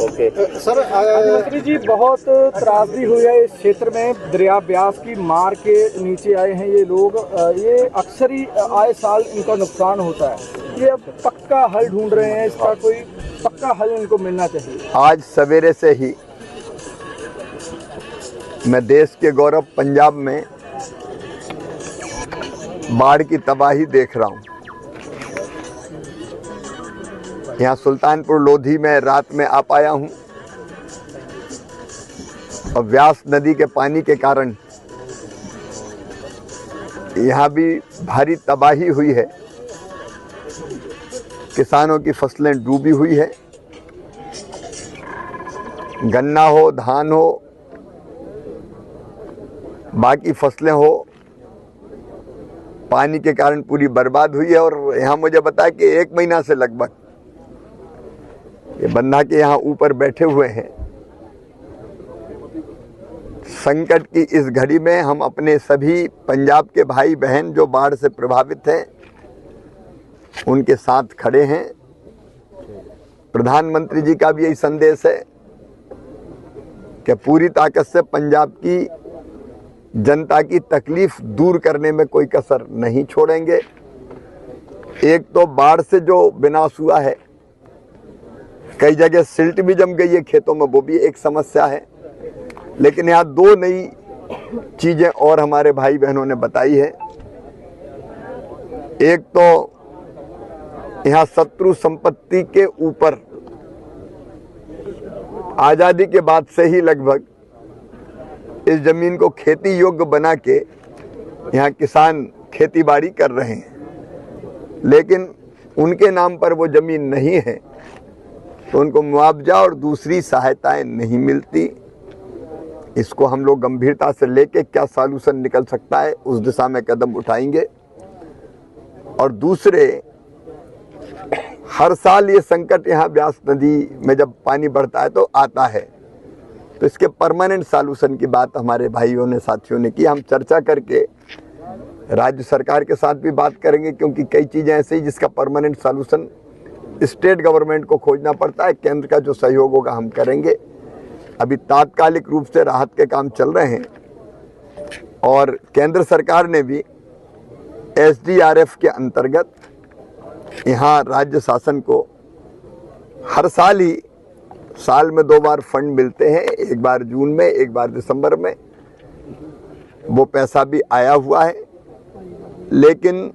Okay sir मंत्री जी, बहुत त्रासदी हुई है इस क्षेत्र में। दरिया ब्यास की मार के नीचे आए हैं ये लोग। ये अक्सर ही आए साल इनका नुकसान होता है। ये अब पक्का हल ढूंढ रहे हैं, इसका कोई पक्का हल इनको मिलना चाहिए। आज सवेरे से ही मैं देश के गौरव पंजाब में बाढ़ की तबाही देख रहा हूँ। यहाँ सुल्तानपुर लोधी में रात में आ पाया हूँ और व्यास नदी के पानी के कारण यहाँ भी भारी तबाही हुई है। किसानों की फसलें डूबी हुई है। गन्ना हो, धान हो, बाकी फसलें हो, पानी के कारण पूरी बर्बाद हुई है। और यहाँ मुझे बताया कि 1 महीना से लगभग ये बंधा के यहाँ ऊपर बैठे हुए हैं। संकट की इस घड़ी में हम अपने सभी पंजाब के भाई बहन जो बाढ़ से प्रभावित हैं उनके साथ खड़े हैं। प्रधानमंत्री जी का भी यही संदेश है कि पूरी ताकत से पंजाब की जनता की तकलीफ दूर करने में कोई कसर नहीं छोड़ेंगे। एक तो बाढ़ से जो विनाश हुआ है, कई जगह सिल्ट भी जम गई है खेतों में, वो भी एक समस्या है। लेकिन यहाँ 2 नई चीजें और हमारे भाई बहनों ने बताई है। एक तो यहाँ शत्रु संपत्ति के ऊपर आजादी के बाद से ही लगभग इस जमीन को खेती योग्य बना के यहाँ किसान खेती बाड़ी कर रहे हैं, लेकिन उनके नाम पर वो जमीन नहीं है तो उनको मुआवजा और दूसरी सहायताएं नहीं मिलती। इसको हम लोग गंभीरता से लेके क्या सॉल्यूशन निकल सकता है उस दिशा में कदम उठाएंगे। और दूसरे, हर साल ये संकट यहाँ व्यास नदी में जब पानी बढ़ता है तो आता है, तो इसके परमानेंट सॉल्यूशन की बात हमारे भाइयों ने, साथियों ने की। हम चर्चा करके राज्य सरकार के साथ भी बात करेंगे, क्योंकि कई चीज़ें ऐसे ही जिसका परमानेंट सॉल्यूशन स्टेट गवर्नमेंट को खोजना पड़ता है। केंद्र का जो सहयोग होगा हम करेंगे। अभी तात्कालिक रूप से राहत के काम चल रहे हैं और केंद्र सरकार ने भी SDRF के अंतर्गत यहाँ राज्य शासन को हर साल ही, साल में 2 बार फंड मिलते हैं, एक बार जून में, एक बार दिसंबर में। वो पैसा भी आया हुआ है, लेकिन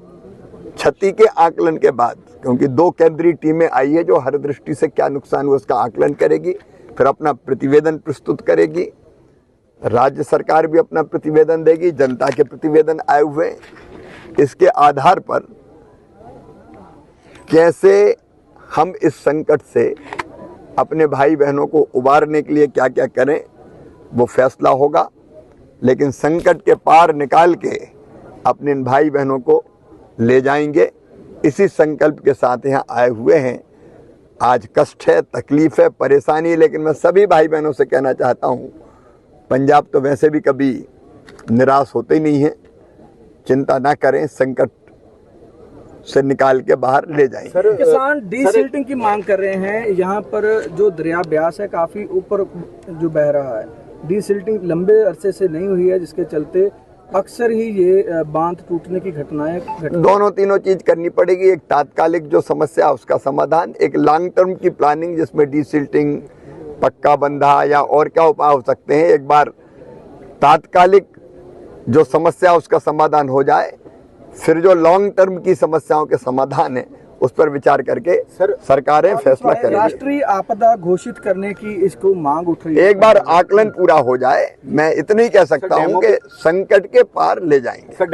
क्षति के आकलन के बाद, क्योंकि 2 केंद्रीय टीमें आई है जो हर दृष्टि से क्या नुकसान हुआ उसका आकलन करेगी, फिर अपना प्रतिवेदन प्रस्तुत करेगी। राज्य सरकार भी अपना प्रतिवेदन देगी, जनता के प्रतिवेदन आए हुए। इसके आधार पर कैसे हम इस संकट से अपने भाई बहनों को उबारने के लिए क्या क्या करें वो फैसला होगा। लेकिन संकट के पार निकाल के अपने इन भाई बहनों को ले जाएंगे, इसी संकल्प के साथ यहाँ आए हुए हैं। आज कष्ट है, तकलीफ है, परेशानी है, लेकिन मैं सभी भाई बहनों से कहना चाहता हूँ, पंजाब तो वैसे भी कभी निराश होते ही नहीं है। चिंता ना करें, संकट से निकाल के बाहर ले जाएंगे। किसान डीसिल्टिंग की मांग कर रहे हैं। यहाँ पर जो दरिया ब्यास है काफी ऊपर जो बह रहा है, डीसिल्टिंग लंबे अरसे से नहीं हुई है, जिसके चलते अक्सर ही ये बांध टूटने की घटनाएं दोनों तीनों चीज करनी पड़ेगी। एक तात्कालिक जो समस्या उसका समाधान, एक लॉन्ग टर्म की प्लानिंग जिसमें डीसिल्टिंग, पक्का बंधा या और क्या उपाय हो सकते हैं। एक बार तात्कालिक जो समस्या उसका समाधान हो जाए, फिर जो लॉन्ग टर्म की समस्याओं के समाधान है उस पर विचार करके सरकारें फैसला करेंगी। राष्ट्रीय आपदा घोषित करने की इसको मांग उठ रही है। एक बार आकलन पूरा हो जाए, मैं इतनी कह सकता हूं कि संकट के पार ले जाएंगे।